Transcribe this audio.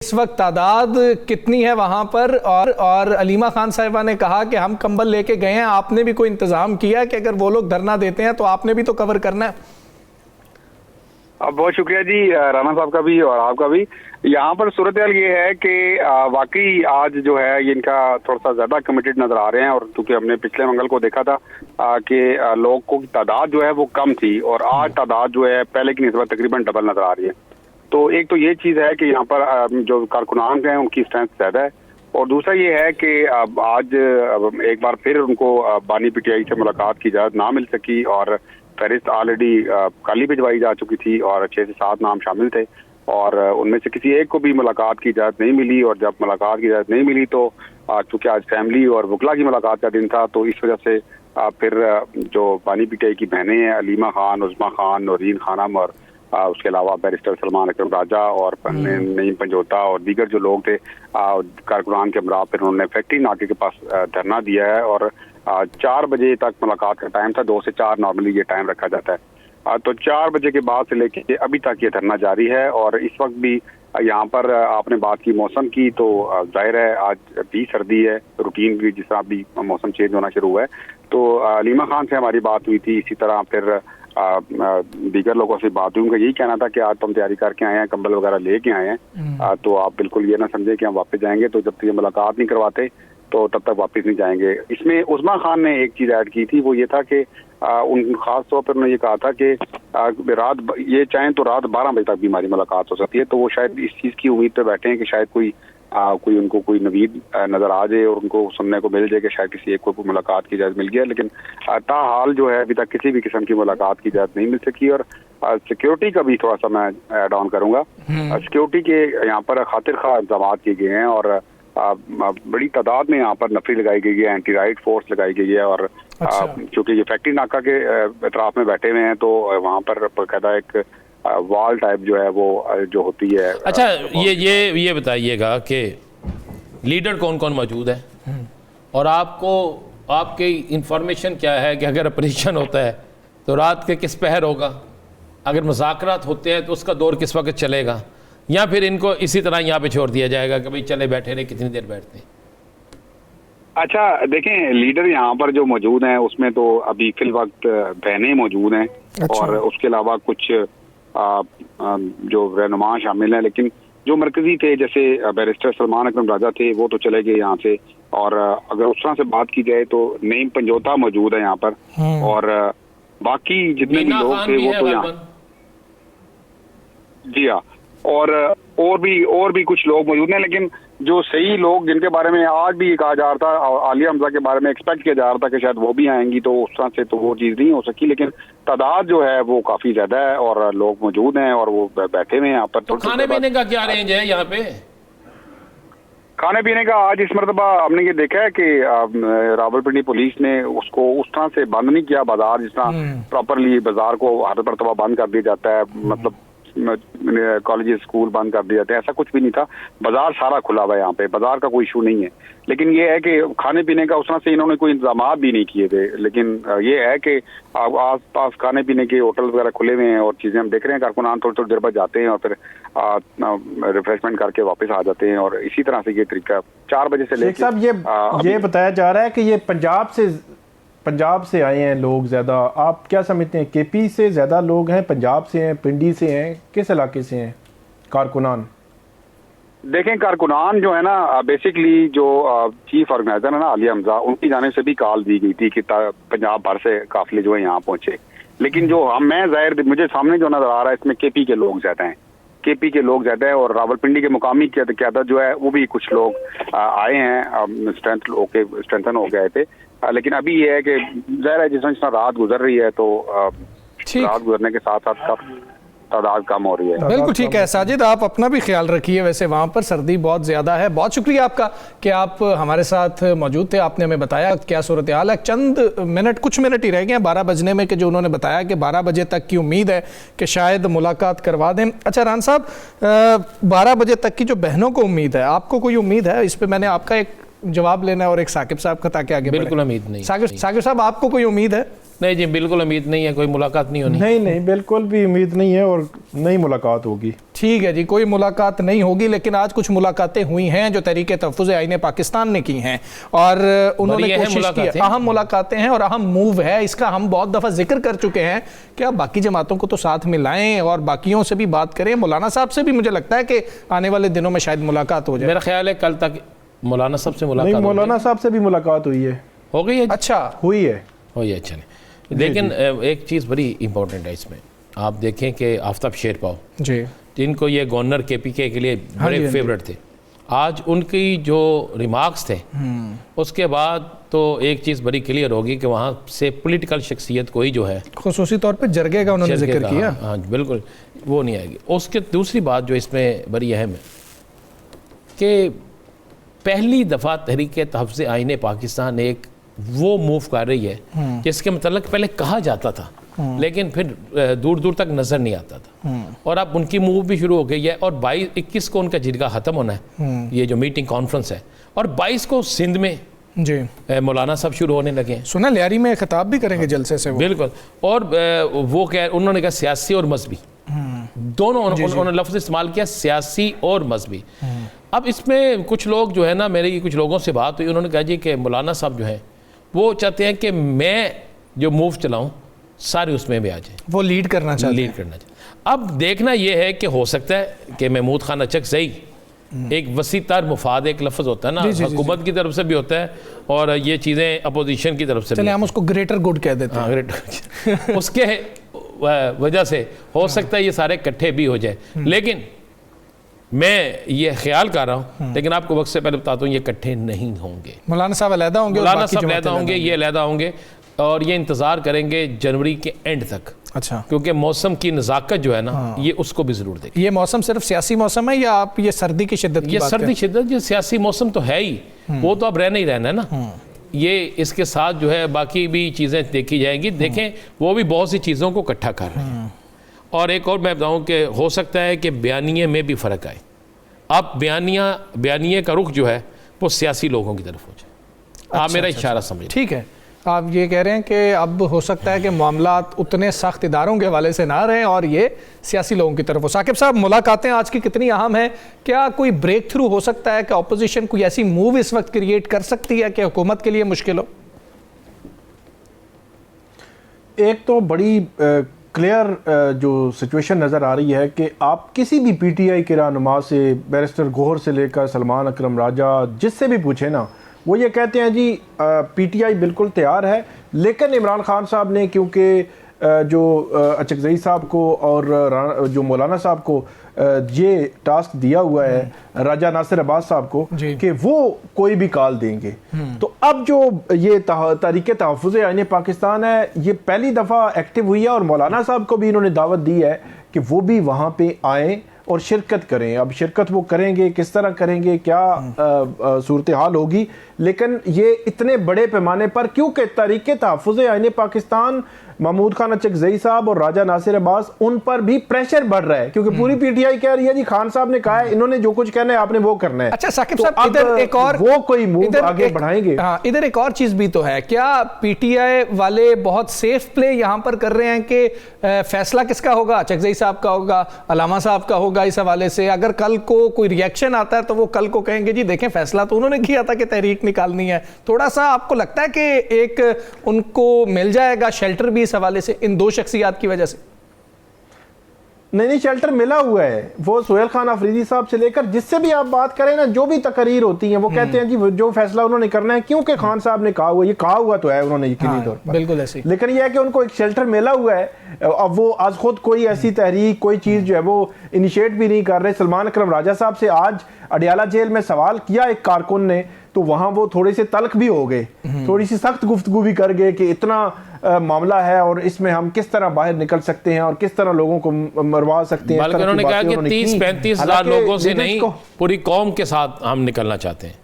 इस वक्त तादाद कितनी है वहां पर? और अलीमा खान साहिबा ने कहा कि हम कंबल लेके गए हैं, आपने भी कोई इंतजाम किया कि अगर वो लोग धरना देते हैं तो आपने भी तो कवर करना है? बहुत शुक्रिया जी, राना साहब का भी और आपका भी। यहाँ पर सूरत हाल ये है कि वाकई आज जो है ये इनका थोड़ा सा ज्यादा कमिटेड नजर आ रहे हैं। और क्योंकि हमने पिछले मंगल को देखा था कि लोगों की तादाद जो है वो कम थी और आज तादाद जो है पहले की निस्बत तकरीबन डबल नजर आ रही है। तो एक तो ये चीज है कि यहाँ पर जो कारकुनान हैं उनकी स्ट्रेंथ ज्यादा है, और दूसरा ये है कि आज एक बार फिर उनको बानी पीटीआई से मुलाकात की इजाजत ना मिल सकी और फहरिस्त ऑलरेडी कल ही भिजवाई जा चुकी थी और 6 से 7 नाम शामिल थे और उनमें से किसी एक को भी मुलाकात की इजाजत नहीं मिली। और जब मुलाकात की इजाजत नहीं मिली तो चूंकि आज फैमिली और वकला की मुलाकात का दिन था तो इस वजह से फिर जो बानी पीटीआई की बहनें हैं अलीमा खान, उज़मा खान, नौरीन खानम और उसके अलावा बैरिस्टर सलमान अकरम राजा और नईम पंजोता और दीगर जो लोग थे कारकुनान के हमरा, फिर उन्होंने फैक्ट्री नाके के पास धरना दिया है। और 4 बजे तक मुलाकात का टाइम था, 2 से 4 नॉर्मली ये टाइम रखा जाता है। तो 4 बजे के बाद से लेके अभी तक ये धरना जारी है। और इस वक्त भी यहाँ पर आपने बात की मौसम की, तो जाहिर है आज भी सर्दी है, रूटीन भी जिस तरह अभी मौसम चेंज होना शुरू हुआ है। तो अलीमा खान से हमारी बात हुई थी, इसी तरह फिर दीगर लोगों से बात हुई। उनका यही कहना था कि आज तो हम तैयारी करके आए हैं, कंबल वगैरह लेके आए हैं, तो आप बिल्कुल ये ना समझे कि हम वापस जाएंगे। तो जब तक ये मुलाकात नहीं करवाते तो तब तक वापस नहीं जाएंगे। इसमें उज़मा खान ने एक चीज ऐड की थी, वो ये था कि उन खास तौर पर उन्होंने ये कहा था कि रात ये चाहें तो रात 12 बजे तक भी हमारी मुलाकात हो सकती है। तो वो शायद इस चीज की उम्मीद पे बैठे हैं कि शायद कोई उनको कोई नवीद नजर आ जाए और उनको सुनने को मिल जाए कि शायद किसी एक को मुलाकात की इजाजत मिल गया। लेकिन ताहाल जो है अभी तक किसी भी किस्म की मुलाकात की इजाजत नहीं मिल सकी। और सिक्योरिटी का भी थोड़ा सा मैं ऐड ऑन करूंगा। सिक्योरिटी के यहाँ पर खातिर खा इंतजाम किए गए हैं और बड़ी तादाद में यहाँ पर नफरी लगाई गई है, एंटी राइट फोर्स लगाई गई है। और चूंकि ये फैक्ट्री नाका के अतराफ में बैठे हुए हैं तो वहाँ पर बाकायदा एक वॉल टाइप जो है वो जो होती है। अच्छा, ये बताइएगा कि लीडर कौन कौन मौजूद है और आपकी इंफॉर्मेशन क्या है कि अगर ऑपरेशन होता है तो रात के किस पहर होगा, अगर मुज़ाकरात होते हैं तो उसका दौर किस वक्त चलेगा, या फिर इनको इसी तरह यहाँ पे छोड़ दिया जाएगा कि भाई चले बैठे रहे, कितनी देर बैठते हैं? अच्छा देखें, लीडर यहाँ पर जो मौजूद हैं उसमें तो अभी फिल वक्त बहनें मौजूद हैं। अच्छा। और उसके अलावा कुछ जो रहनुमा शामिल हैं, लेकिन जो मरकजी थे जैसे बैरिस्टर सलमान अकरम राजा थे वो तो चले गए यहाँ से। और अगर उस तरह से बात की जाए तो नईम पंजोता मौजूद है यहाँ पर और बाकी जितने भी लोग थे वो तो यहाँ, जी हाँ, और भी कुछ लोग मौजूद हैं। लेकिन जो सही लोग जिनके बारे में आज भी कहा जा रहा था, आलिया हमजा के बारे में एक्सपेक्ट किया जा रहा था कि शायद वो भी आएंगी, तो उस तरह से तो वो चीज नहीं हो सकी। लेकिन तादाद जो है वो काफी ज्यादा है और लोग मौजूद हैं और वो बैठे हुए हैं यहाँ पर। तो खाने पीने का क्या रेंज है यहाँ पे? खाने पीने का आज इस मरतबा हमने ये देखा है कि रावलपिंडी पुलिस ने उसको उस तरह से बंद नहीं किया बाजार, जिस तरह प्रॉपरली बाजार को हर मरतबा बंद कर दिया जाता है, मतलब कॉलेज स्कूल बंद कर दिए जाते हैं, ऐसा कुछ भी नहीं था। बाजार सारा खुला हुआ है यहाँ पे, बाजार का कोई इशू नहीं है। लेकिन ये है कि खाने पीने का उस तरह से इन्होंने कोई इंतजाम भी नहीं किए थे। लेकिन ये है कि आस पास खाने पीने के होटल वगैरह खुले हुए हैं और चीजें हम देख रहे हैं। कारकुनान थोड़ी देर बाद जाते हैं और फिर रिफ्रेशमेंट करके वापस आ जाते हैं और इसी तरह से ये तरीका 4 बजे से लेकर। साहब ये बताया जा रहा है कि ये पंजाब से आए हैं लोग ज़्यादा, आप क्या समझते हैं? केपी से ज़्यादा लोग हैं, पंजाब से हैं, पिंडी से हैं, किस इलाके से हैं कारकुनान? देखें, कारकुनान जो है ना बेसिकली जो चीफ ऑर्गेनाइजर है ना आलिया हमजा, उनकी जाने से भी कॉल दी गई थी कि पंजाब भर से काफिले जो है यहाँ पहुंचे। लेकिन जो मुझे सामने जो नजर आ रहा है इसमें केपी के लोग ज्यादा हैं और रावलपिंडी के मुकामी क्यादत जो है वो भी कुछ लोग आए हैं, स्ट्रेंथन होके आए थे। लेकिन अभी ये है कि ज़ाहिर है जिस तरह रात गुजर रही है तो रात गुजरने के साथ साथ तादाद कम हो रही है। बिल्कुल ठीक है साजिद, आप अपना भी ख्याल रखिए। वैसे वहाँ पर सर्दी बहुत ज़्यादा है। बहुत शुक्रिया आपका कि आप हमारे साथ मौजूद थे, आपने हमें बताया क्या सूरत हाल है। कुछ मिनट ही रह गए हैं 12 बजने में, कि जो उन्होंने बताया कि 12 बजे तक की उम्मीद है कि शायद मुलाकात करवा दें। अच्छा रान साहब, 12 बजे तक की जो बहनों को उम्मीद है, आपको कोई उम्मीद है? इस पर मैंने आपका एक जवाब लेना है और एक साकिब साहब का, ताकि आगे बिल्कुल उम्मीद नहीं। साकिब साहब, आपको कोई उम्मीद है? नहीं जी, बिल्कुल उम्मीद नहीं है, कोई मुलाकात नहीं होनी। नहीं, बिल्कुल भी उम्मीद नहीं है और नई मुलाकात होगी। ठीक है जी, कोई मुलाकात नहीं होगी, लेकिन आज कुछ मुलाकातें हुई हैं जो तहरीक तहफ़्फ़ुज़ आईन पाकिस्तान ने की हैं और उन्होंने कोशिश की, अहम मुलाकातें हैं और अहम मूव है। इसका हम बहुत दफ़ा जिक्र कर चुके हैं कि आप बाकी जमातों को तो साथ मिलाएं और बाकियों से भी बात करें। मौलाना साहब से भी मुझे लगता है कि आने वाले दिनों में शायद मुलाकात हो जाए। मेरा ख्याल है कल तक मौलाना साहब से मुलाकात नहीं, मौलाना साहब से भी मुलाकात हुई है। हो गई है? अच्छा, हुई है। हो ये अच्छा नहीं, लेकिन एक चीज़ बड़ी इंपॉर्टेंट है इसमें। आप देखें कि आफ्ताब शेरपाव जी, जिनको ये गवर्नर KPK के लिए बड़े फेवरेट थे, आज उनकी जो रिमार्क्स थे उसके बाद तो एक चीज़ बड़ी क्लियर होगी कि वहाँ से पॉलिटिकल शख्सियत कोई जो है खुसूसी तौर पे जरगे का उन्होंने जिक्र किया। हाँ बिल्कुल, वो नहीं आएगी। उसके दूसरी बात जो इसमें बड़ी अहम है कि पहली दफ़ा तहरीक तहफ़्फ़ुज़ आईन पाकिस्तान एक वो मूव कर रही है जिसके मतलब पहले कहा जाता था लेकिन फिर दूर दूर तक नज़र नहीं आता था, और अब उनकी मूव भी शुरू हो गई है। और 22-21 को उनका जिरगा ख़त्म होना है, ये जो मीटिंग कॉन्फ्रेंस है, और 22 को सिंध में जी मौलाना साहब शुरू होने लगे हैं। सुना लियारी में खिताब भी करेंगे जलसे से वो। बिल्कुल, और वो उन्होंने कहा सियासी और मजहबी दोनों, उन्होंने लफ्ज़ इस्तेमाल किया, सियासी और मजहबी। अब इसमें कुछ लोग जो है ना, मेरी कुछ लोगों से बात हुई, उन्होंने कहा जी कि मौलाना साहब जो है वो चाहते हैं कि मैं जो मूव चलाऊं सारे उसमें भी आ जाए, वो लीड करना चाहते हैं। लीड करना चाहिए। अब देखना ये है कि हो सकता है कि महमूद खान अचकज़ई, एक वसी तर मुफाद एक लफ्ज़ होता है ना, हुकूमत की तरफ से भी होता है और ये चीज़ें अपोजिशन की तरफ से चलिए हम उसको ग्रेटर गुड कह देते हैं। ग्रेटर उसके वजह से हो सकता है ये सारे इकट्ठे भी हो जाए, लेकिन मैं ये ख्याल कर रहा हूँ, लेकिन आपको वक्त से पहले बताता हूँ ये इकट्ठे नहीं होंगे। मौलाना साहब अलहदा होंगे, मौलाना साहब अलहदा होंगे, ये अलहदा होंगे और ये इंतज़ार करेंगे जनवरी के एंड तक। अच्छा, क्योंकि मौसम की नज़ाकत जो है ना ये उसको भी ज़रूर देगी। ये मौसम सिर्फ सियासी मौसम है या आप ये सर्दी की शिद्दत की ये बात सर्दी शिद्दत, ये सियासी मौसम तो है ही, वो तो अब रहना ही रहना है ना। ये इसके साथ जो है बाकी भी चीज़ें देखी जाएंगी। देखें वो भी बहुत सी चीज़ों को इकट्ठा कर रहे हैं। और एक और मैं बताऊँ कि हो सकता है कि बयानिए में भी फ़र्क आए। अब बयानिए का रुख जो है वो सियासी लोगों की तरफ हो जाए। आप मेरा इशारा समझिए। ठीक है, आप ये कह रहे हैं कि अब हो सकता है कि मामलात उतने सख्त इदारों के हवाले से ना रहें और ये सियासी लोगों की तरफ हो। साकिब साहब, मुलाकातें आज की कितनी अहम हैं? क्या कोई ब्रेक थ्रू हो सकता है कि अपोजिशन कोई ऐसी मूव इस वक्त क्रिएट कर सकती है कि हुकूमत के लिए मुश्किल हो? एक तो बड़ी क्लियर जो सिचुएशन नज़र आ रही है कि आप किसी भी PTI के रहनुमा से, बैरिस्टर गौहर से लेकर सलमान अकरम राजा, जिससे भी पूछे ना, वो ये कहते हैं जी PTI बिल्कुल तैयार है, लेकिन इमरान खान साहब ने क्योंकि जो अचकज़ई साहब को और जो मौलाना साहब को ये टास्क दिया हुआ है राजा नासिर अब्बास साहब को कि वो कोई भी कॉल देंगे, तो अब जो ये तहरीक तहफ़्फ़ुज़ आईन पाकिस्तान है ये पहली दफ़ा एक्टिव हुई है और मौलाना साहब को भी इन्होंने दावत दी है कि वो भी वहाँ पे आएँ और शिरकत करें। अब शिरकत वो करेंगे, किस तरह करेंगे, क्या सूरत हाल होगी, लेकिन ये इतने बड़े पैमाने पर, क्योंकि तहरीक तहफ़्फ़ुज़ आईन पाकिस्तान, महमूद खान अचकज़ई साहब और राजा नासिर अब्बास, उन पर भी प्रेशर बढ़ रहा है क्योंकि पूरी PTI कह रही है जी खान साहब ने कहा है, इन्होंने जो कुछ कहना है आपने वो करना है। अच्छा साकिब तो साहब, इधर एक और वो कोई मूव आगे बढ़ाएंगे। हाँ, इधर एक और चीज भी तो है, क्या PTI वाले बहुत सेफ प्ले यहाँ पर कर रहे हैं कि फैसला किसका होगा? अचकज़ई साहब का होगा, अलामा साहब का होगा? इस हवाले से अगर कल को कोई रिएक्शन आता है तो वो कल को कहेंगे जी देखें फैसला तो उन्होंने किया था कि तहरीक निकालनी है। थोड़ा सा आपको लगता है कि एक उनको मिल जाएगा शेल्टर भी इस हवाले से, इन दो शख्सियात की वजह से? नहीं, शेल्टर मिला हुआ है। वो सुहेल खान अफरीदी साहब से लेकर जिससे भी आप बात करें ना, जो भी तकरीर होती हैं वो कहते हैं जी जो फैसला उन्होंने करना है क्योंकि खान साहब ने कहा हुआ, ये कहा हुआ तो है उन्होंने यकीनी तौर पर, बिल्कुल ऐसे, लेकिन ये है कि उनको एक शेल्टर मिला हुआ है। अब वो आज खुद कोई ऐसी तहरीक, कोई चीज़ जो है वो इनिशिएट भी नहीं कर रहे। सलमान अकरम राजा साहब से आज अडियाला जेल में सवाल किया एक कारकुन ने, तो वहाँ वो थोड़े से तल्ख भी हो गए, थोड़ी सी सख्त गुफ्तगू भी कर गए कि इतना मामला है और इसमें हम किस तरह बाहर निकल सकते हैं और किस तरह लोगों को मरवा सकते हैं। बल्कि उन्होंने कहा कि 30-35 हज़ार लोगों से नहीं, पूरी कौम के साथ हम निकलना चाहते हैं।